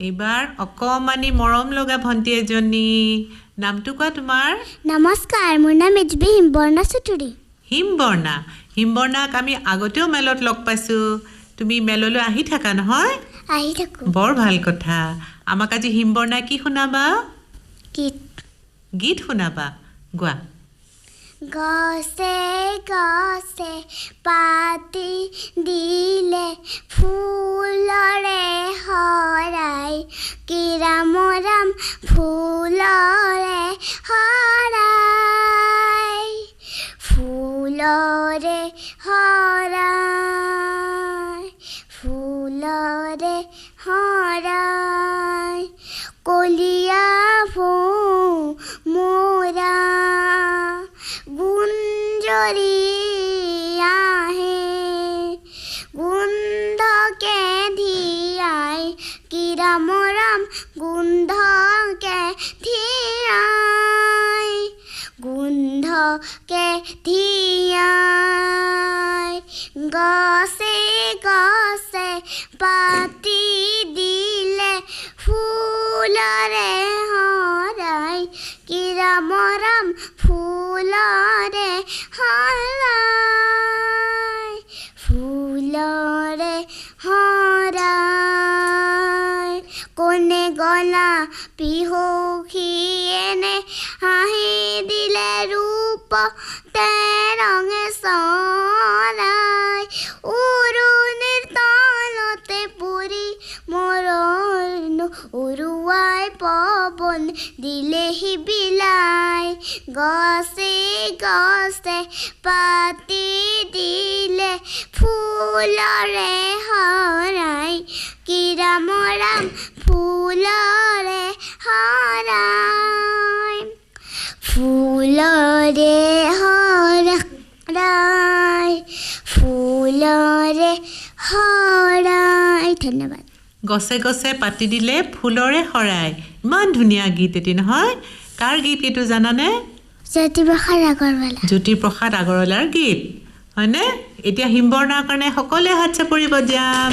এইবাৰ অকমানি মৰম লগা ভণ্টি এজনী নামটো কোৱা তোমাৰ নমস্কাৰ মোৰ নাম বি হিমবৰ্ণা চৌধুৰী হিমবৰ্ণাক আমি আগতেও মেলত লগ পাইছো তুমি মেললৈ আহি থাকা নহয় আহি থাকো বৰ ভাল কথা আমাক আজি হিমবৰ্ণা কি শুনাবা গীত শুনাবা গোৱা গছে গছে পাতি দিলে ফুলৰে হৰাই কিৰাম ৰাম ফুলৰে হৰাই ফুলৰে হৰাই ফুলৰে হৰাই কলিয়া মোৰা গুঞ্জৰি আহে গোন্ধকে ধিয়াই কিৰাম ৰাম গোন্ধকে ধিয়াই গোন্ধকে ধিয়াই গছে গছে পাতি দিলে ফুলৰে হৰাই কিৰাম ৰাম ফুলৰে হৰাই ফুলৰে হৰাই কোনে গলা পিহুখিয়েনে হাঁহি দিলে ৰূপ তেৰঙে চৰাই উৰুণিৰ তলতে পুৰি মৰণ উৰুৱাই পৱন দিলেহি বিলাই গছে গছে পাতি দিলে ফুলৰে হৰাই কিৰাম ৰাম ফুলৰে হৰাই ফুলৰে হৰাই ফুলৰে হৰাই ধন্যবাদ গছে গছে পাতি দিলে ফুলৰে হৰাই ইমান ধুনীয়া গীত এটি নহয় কাৰ গীত এইটো জানানে জ্যোতিপ্ৰসাদ আগৰৱালাৰ গীত হয়নে এতিয়া হিমবৰ্ণাৰ কাৰণে সকলোৱে হাত চাপৰি বজাম